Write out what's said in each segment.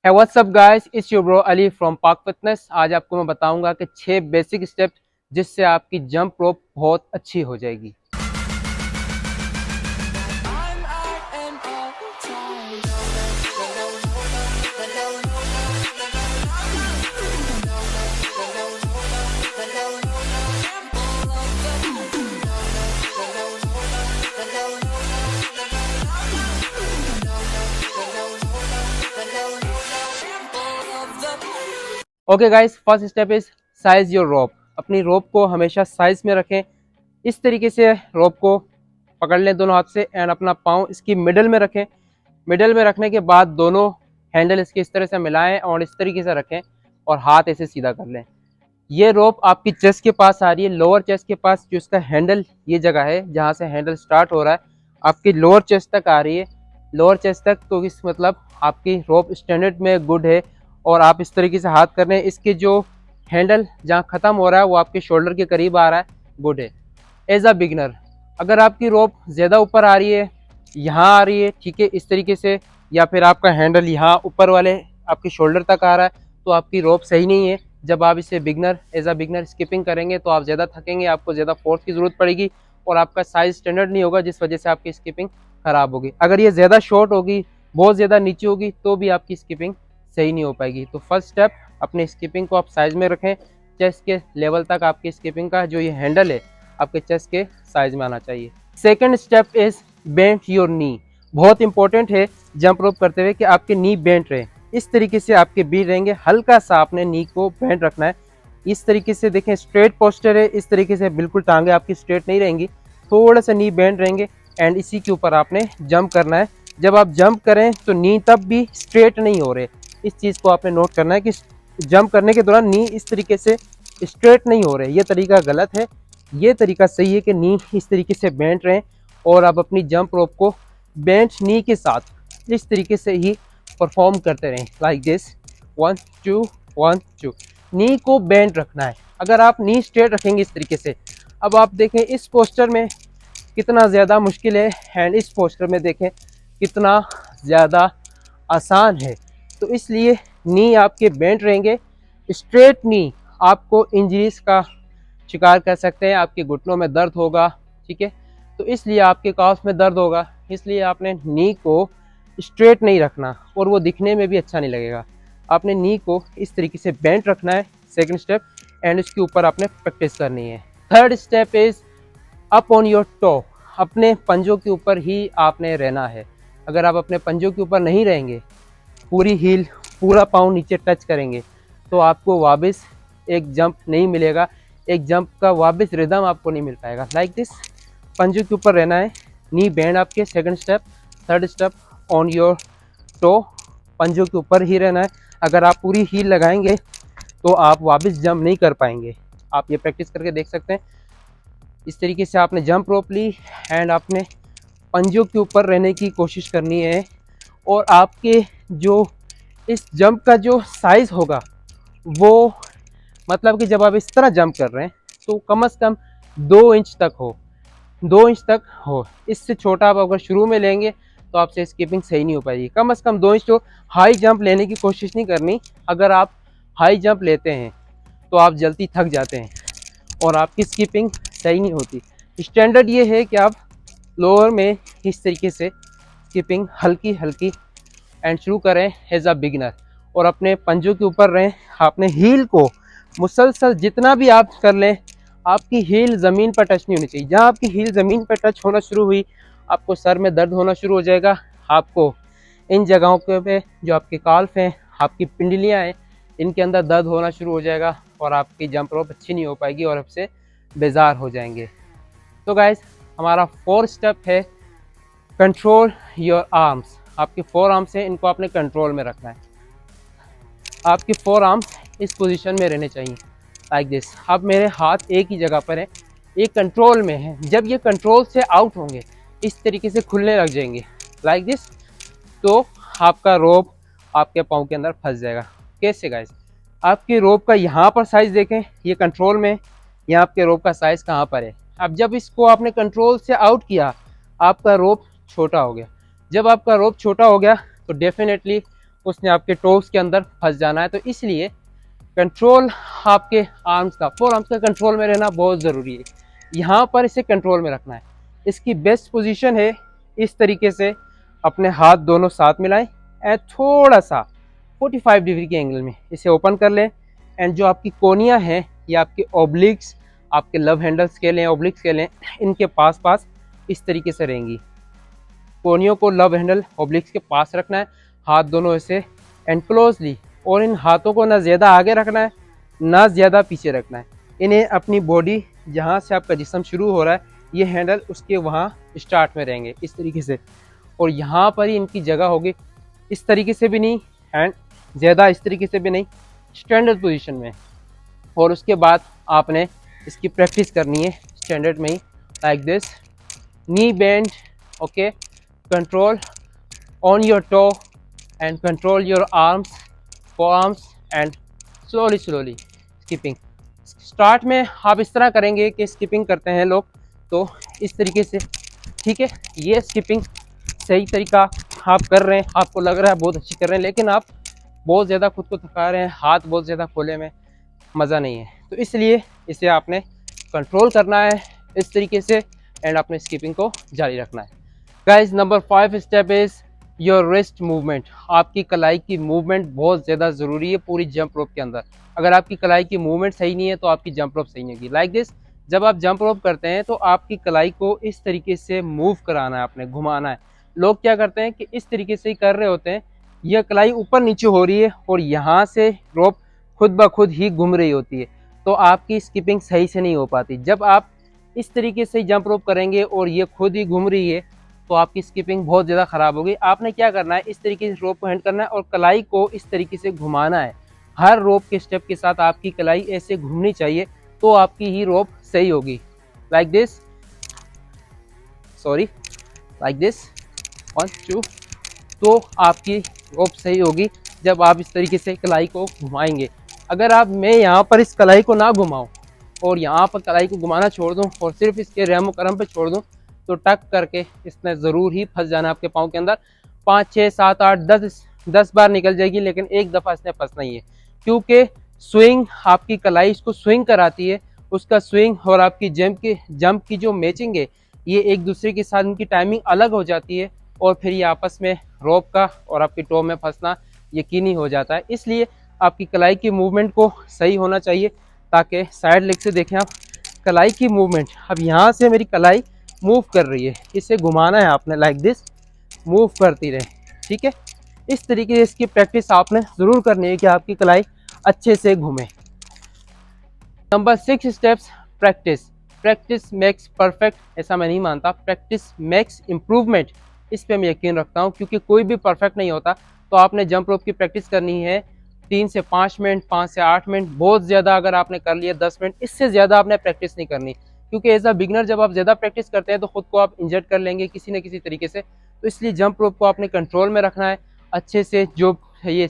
है WhatsApp guys, it's your bro Ali from पाक fitness. आज आपको मैं बताऊंगा कि 6 बेसिक स्टेप जिससे आपकी जंप रोप बहुत अच्छी हो जाएगी। Okay guys, first step is size your rope. अपनी रोप को हमेशा साइज में रखें। इस तरीके से रोप को पकड़ लें दोनों हाथ से एंड अपना पाँव इसकी मिडल में रखें। मिडल में रखने के बाद दोनों हैंडल इसके इस तरह से मिलाएं और इस तरीके से रखें और हाथ ऐसे सीधा कर लें। ये रोप आपकी चेस्ट के पास आ रही है, लोअर चेस्ट के पास जो इसका हैंडल ये जगह है जहाँ से हैंडल स्टार्ट हो रहा है आपकी लोअर चेस्ट तक आ रही है। लोअर चेस्ट तक तो इस मतलब आपकी रोप स्टैंडर्ड में गुड है और आप इस तरीके से हाथ कर रहे हैं। इसके जो हैंडल जहाँ ख़त्म हो रहा है वो आपके शोल्डर के करीब आ रहा है, गुड है। एज अ बिगनर अगर आपकी रोप ज़्यादा ऊपर आ रही है, यहाँ आ रही है, ठीक है, इस तरीके से, या फिर आपका हैंडल यहाँ ऊपर वाले आपके शोल्डर तक आ रहा है तो आपकी रोप सही नहीं है। जब आप इसे एज अ बिगनर स्किपिंग करेंगे तो आप ज़्यादा थकेंगे, आपको ज़्यादा फोर्स की ज़रूरत पड़ेगी और आपका साइज स्टैंडर्ड नहीं होगा, जिस वजह से आपकी स्किपिंग ख़राब होगी। अगर ये ज़्यादा शॉर्ट होगी, बहुत ज़्यादा नीचे होगी तो भी आपकी स्किपिंग सही नहीं हो पाएगी। तो फर्स्ट स्टेप, अपने स्किपिंग को आप साइज में रखें। चेस्ट के लेवल तक आपकी स्किपिंग का जो ये हैंडल है आपके चेस्ट के साइज में आना चाहिए। Second step is bend your knee. बहुत इंपॉर्टेंट है जंप रोप करते हुए कि आपके नी बेंड रहे। इस तरीके से आपके बीट रहेंगे, हल्का सा आपने नी को बेंड रखना है। इस तरीके से देखें, स्ट्रेट पोस्चर है, इस तरीके से बिल्कुल टांगे आपकी स्ट्रेट नहीं रहेंगी, थोड़ा सा नी बेंड रहेंगे एंड इसी के ऊपर आपने जंप करना है। जब आप जंप करें तो नी तब भी स्ट्रेट नहीं हो रहे। इस चीज़ को आपने नोट करना है कि जंप करने के दौरान नी इस तरीके से स्ट्रेट नहीं हो रहे, ये तरीका गलत है। ये तरीका सही है कि नी इस तरीके से बेंड रहें और आप अपनी जंप रोप को बेंड नी के साथ इस तरीके से ही परफॉर्म करते रहें, लाइक दिस 1 2 1 2। नी को बेंड रखना है। अगर आप नी स्ट्रेट रखेंगे इस तरीके से, अब आप देखें इस पोस्चर में कितना ज़्यादा मुश्किल है एंड इस पोस्चर में देखें कितना ज़्यादा आसान है। तो इसलिए नी आपके बेंड रहेंगे। स्ट्रेट नी आपको इंजरीज का शिकार कर सकते हैं, आपके घुटनों में दर्द होगा, ठीक है, तो इसलिए आपके काफ में दर्द होगा। इसलिए आपने नी को स्ट्रेट नहीं रखना और वो दिखने में भी अच्छा नहीं लगेगा। आपने नी को इस तरीके से बेंड रखना है, सेकंड स्टेप, एंड इसके ऊपर आपने प्रैक्टिस करनी है। Third step is up on your toe. अपने पंजों के ऊपर ही आपने रहना है। अगर आप अपने पंजों के ऊपर नहीं रहेंगे, पूरी हील पूरा पाँव नीचे टच करेंगे तो आपको वापस एक जंप नहीं मिलेगा, एक जंप का वापस रिदम आपको नहीं मिल पाएगा। लाइक दिस, पंजों के ऊपर रहना है, नी बैंड आपके second step. Third step on your toe, पंजों के ऊपर ही रहना है। अगर आप पूरी हील लगाएंगे तो आप वापस जंप नहीं कर पाएंगे। आप ये प्रैक्टिस करके देख सकते हैं। इस तरीके से आपने जंप रोप ली एंड आपने पंजों के ऊपर रहने की कोशिश करनी है और आपके जो इस जंप का जो साइज़ होगा वो मतलब कि जब आप इस तरह जंप कर रहे हैं तो कम से कम 2 इंच तक हो, 2 इंच तक हो। इससे छोटा आप अगर शुरू में लेंगे तो आपसे स्किपिंग सही नहीं हो पाएगी। कम से कम 2 इंच हो। हाई जंप लेने की कोशिश नहीं करनी। अगर आप हाई जंप लेते हैं तो आप जल्दी थक जाते हैं और आपकी स्किपिंग सही नहीं होती। स्टैंडर्ड ये है कि आप लोअर में इस तरीके से स्किपिंग हल्की हल्की एंड शुरू करें एज अ बिगिनर और अपने पंजों के ऊपर रहें। आपने हील को मुसलसल जितना भी आप कर लें, आपकी हील ज़मीन पर टच नहीं होनी चाहिए। जहाँ आपकी हील ज़मीन पर टच होना शुरू हुई, आपको सर में दर्द होना शुरू हो जाएगा। आपको इन जगहों के पे जो आपके काल्फ हैं, आपकी पिंडलियाँ हैं, इनके अंदर दर्द होना शुरू हो जाएगा और आपकी जंप रोप अच्छी नहीं हो पाएगी और आपसे बेजार हो जाएंगे। तो गाइस, हमारा 4th स्टेप है कंट्रोल योर आर्म्स। आपके 4 आर्म्स हैं, इनको आपने कंट्रोल में रखना है। आपके 4 आर्म्स इस पोजीशन में रहने चाहिए, लाइक दिस। अब मेरे हाथ एक ही जगह पर है, ये कंट्रोल में है। जब ये कंट्रोल से आउट होंगे, इस तरीके से खुलने लग जाएंगे, लाइक दिस, तो आपका रोप आपके पाँव के अंदर फंस जाएगा। कैसे गाइस? आपकी रोप का यहाँ पर साइज़ देखें, ये कंट्रोल में, यहाँ आपके रोप का साइज़ कहाँ पर है। अब जब इसको आपने कंट्रोल से आउट किया, आपका रोप छोटा हो गया। जब आपका रोप छोटा हो गया तो डेफिनेटली उसने आपके टोस के अंदर फंस जाना है। तो इसलिए कंट्रोल आपके आर्म्स का, फोर आर्म्स का कंट्रोल में रहना बहुत ज़रूरी है। यहाँ पर इसे कंट्रोल में रखना है। इसकी बेस्ट पोजीशन है इस तरीके से, अपने हाथ दोनों साथ मिलाएं एंड थोड़ा सा 45 डिग्री के एंगल में इसे ओपन कर लें। एंड जो आपकी कोनियाँ हैं या आपके ओब्लिक्स, आपके लव हैंडल्स के लें, ओब्लिक्स के लें, इनके पास पास इस तरीके से रहेंगी। कोनियों को लव हैंडल ओब्लिक्स के पास रखना है, हाथ दोनों ऐसे एंड क्लोजली। और इन हाथों को ना ज़्यादा आगे रखना है ना ज़्यादा पीछे रखना है। इन्हें अपनी बॉडी जहाँ से आपका जिस्म शुरू हो रहा है, ये हैंडल उसके वहाँ स्टार्ट में रहेंगे इस तरीके से। और यहाँ पर ही इनकी जगह होगी, इस तरीके से भी नहीं एंड ज़्यादा इस तरीके से भी नहीं, स्टैंडर्ड पोजीशन में। और उसके बाद आपने इसकी प्रैक्टिस करनी है स्टैंडर्ड में ही, like this, knee bend, okay, control on your toe and control your arms, forearms and slowly skipping. Start में आप इस तरह करेंगे कि स्किपिंग करते हैं लोग तो इस तरीके से, ठीक है। ये स्किपिंग सही तरीका आप कर रहे हैं, आपको लग रहा है बहुत अच्छी कर रहे हैं, लेकिन आप बहुत ज़्यादा खुद को थका रहे हैं, हाथ बहुत ज़्यादा खोले में मज़ा नहीं है। तो इसलिए इसे आपने कंट्रोल करना है इस तरीके से एंड आपने स्किपिंग को जारी रखना है। Guys, number 5 step is your wrist movement. आपकी कलाई की मूवमेंट बहुत ज़्यादा ज़रूरी है पूरी जंप रोप के अंदर। अगर आपकी कलाई की मूवमेंट सही नहीं है तो आपकी जंप रोप सही नहीं होगी। लाइक दिस, जब आप जंप रोप करते हैं तो आपकी कलाई को इस तरीके से मूव कराना है, आपने घुमाना है। लोग क्या करते हैं कि इस तरीके से ही कर रहे होते हैं, यह कलाई ऊपर नीचे हो रही है और यहाँ से रोप खुद ब खुद ही घूम रही होती है, तो आपकी स्किपिंग सही से नहीं हो पाती। जब आप इस तरीके से जंप रोप करेंगे और ये खुद ही घूम रही है तो आपकी स्किपिंग बहुत ज़्यादा ख़राब होगी। आपने क्या करना है, इस तरीके से रोप को हैंड करना है और कलाई को इस तरीके से घुमाना है। हर रोप के स्टेप के साथ आपकी कलाई ऐसे घूमनी चाहिए तो आपकी ही रोप सही होगी। Like this, sorry, like this, 1 2, तो आपकी रोप सही होगी जब आप इस तरीके से कलाई को घुमाएंगे। अगर आप मैं यहाँ पर इस कलाई को ना घुमाऊँ और यहाँ पर कलाई को घुमाना छोड़ दूँ और सिर्फ इसके रहम करम पे छोड़ दूँ तो टक करके इसने ज़रूर ही फंस जाना आपके पाँव के अंदर। 5 6 7 8 10 बार निकल जाएगी, लेकिन एक दफ़ा इसने फंसना ही है, क्योंकि स्विंग, आपकी कलाई इसको स्विंग कराती है। उसका स्विंग और आपकी जंप की जो मैचिंग है, ये एक दूसरे के साथ इनकी टाइमिंग अलग हो जाती है और फिर ये आपस में रोप का और आपकी टो में फंसना यकीनी हो जाता है। इसलिए आपकी कलाई की मूवमेंट को सही होना चाहिए, ताकि साइड लेग से देखें आप कलाई की मूवमेंट। अब यहाँ से मेरी कलाई मूव कर रही है, इसे घुमाना है आपने, लाइक दिस, मूव करती रहे, ठीक है। इस तरीके से इसकी प्रैक्टिस आपने ज़रूर करनी है कि आपकी कलाई अच्छे से घूमे। Number 6 steps, practice. Practice makes perfect, ऐसा मैं नहीं मानता, प्रैक्टिस मेक्स इम्प्रूवमेंट, इस पे मैं यकीन रखता हूँ, क्योंकि कोई भी परफेक्ट नहीं होता। तो आपने जंप रोप की प्रैक्टिस करनी है 3 से 5 मिनट, 5 से 8 मिनट, बहुत ज़्यादा अगर आपने कर लिया 10 मिनट, इससे ज़्यादा आपने प्रैक्टिस नहीं करनी, क्योंकि एज अ बिगनर जब आप ज़्यादा प्रैक्टिस करते हैं तो खुद को आप इंजर्ड कर लेंगे किसी न किसी तरीके से। तो इसलिए जंप रोप को आपने कंट्रोल में रखना है अच्छे से। जो ये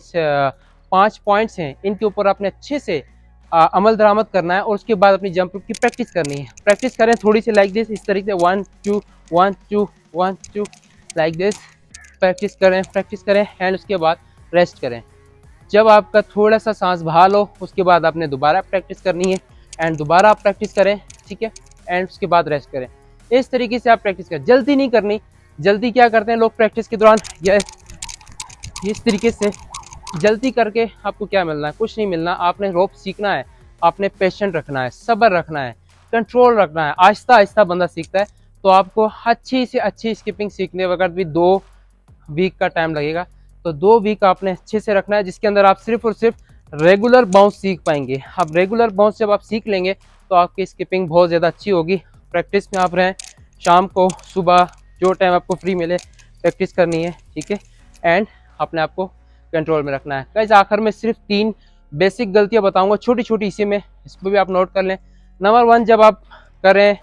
5 पॉइंट्स हैं इनके ऊपर आपने अच्छे से अमल दरामद करना है और उसके बाद अपनी जंप रोप की प्रैक्टिस करनी है। प्रैक्टिस करें थोड़ी सी, लाइक दिस, इस तरीके से 1 2 1 2 1 2, लाइक दिस, प्रैक्टिस करें एंड उसके बाद रेस्ट करें। जब आपका थोड़ा सा सांस बहाल हो उसके बाद आपने दोबारा प्रैक्टिस करनी है एंड दोबारा आप प्रैक्टिस करें, ठीक है, एंड उसके बाद रेस्ट करें। इस तरीके से आप प्रैक्टिस करें, जल्दी नहीं करनी। जल्दी क्या करते हैं लोग प्रैक्टिस के दौरान, या इस तरीके से जल्दी करके आपको क्या मिलना है, कुछ नहीं मिलना। आपने रोप सीखना है, आपने पेशेंट रखना है, सब्र रखना है, कंट्रोल रखना है। आहिस्ता आहिस्ता बंदा सीखता है। तो आपको अच्छी से अच्छी स्किपिंग सीखने वक्त भी 2 वीक का टाइम लगेगा। तो 2 वीक आपने अच्छे से रखना है, जिसके अंदर आप सिर्फ और सिर्फ रेगुलर बाउंस सीख पाएंगे। अब रेगुलर बाउंस जब आप सीख लेंगे तो आपकी स्किपिंग बहुत ज़्यादा अच्छी होगी। प्रैक्टिस में आप रहें, शाम को, सुबह, जो टाइम आपको फ्री मिले प्रैक्टिस करनी है, ठीक है, एंड अपने आप को कंट्रोल में रखना है। गाइस, आखिर में सिर्फ 3 बेसिक गलतियां बताऊंगा छोटी छोटी, इसी में, इसको भी आप नोट कर लें। नंबर 1, जब आप करें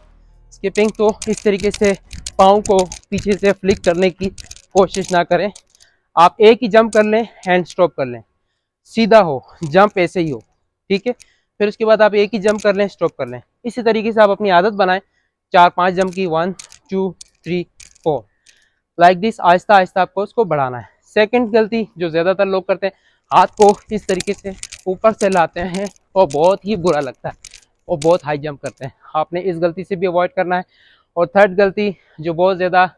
स्किपिंग तो इस तरीके से पाँव को पीछे से फ्लिक करने की कोशिश ना करें। आप एक ही जंप कर लें, हैंड स्टॉप कर लें, सीधा हो, जंप ऐसे ही हो, ठीक है। फिर उसके बाद आप एक ही जंप कर लें, स्टॉप कर लें। इसी तरीके से आप अपनी आदत बनाएं 4-5 जंप की, 1 2 3 4, लाइक दिस। आहिस्ता आहिस्ता आपको उसको बढ़ाना है। सेकंड गलती जो ज़्यादातर लोग करते हैं, हाथ को इस तरीके से ऊपर से लाते हैं और बहुत ही बुरा लगता है और बहुत हाई जंप करते हैं। आपने इस गलती से भी अवॉइड करना है। और थर्ड गलती जो बहुत ज़्यादा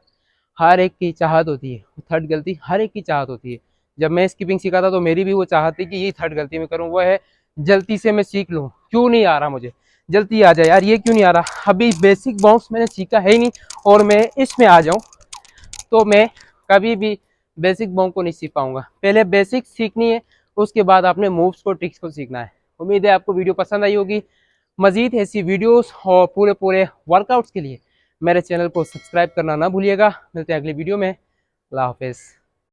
हर एक की चाहत होती है, थर्ड गलती हर एक की चाहत होती है। जब मैं स्किपिंग सीखा था तो मेरी भी वो चाहत थी कि यही थर्ड गलती मैं करूँ, वो है जल्दी से मैं सीख लूँ। क्यों नहीं आ रहा मुझे, जल्दी आ जाए यार, ये क्यों नहीं आ रहा, अभी बेसिक बाउंस मैंने सीखा है ही नहीं और मैं इसमें आ जाऊँ तो मैं कभी भी बेसिक बाउंस को नहीं सीख पाऊंगा। पहले बेसिक सीखनी है, उसके बाद आपने मूव्स को, ट्रिक्स को सीखना है। उम्मीद है आपको वीडियो पसंद आई होगी। मजीद ऐसी वीडियोस और पूरे पूरे वर्कआउट्स के लिए मेरे चैनल को सब्सक्राइब करना ना भूलिएगा। मिलते हैं अगली वीडियो में। अल्लाह हाफिज़।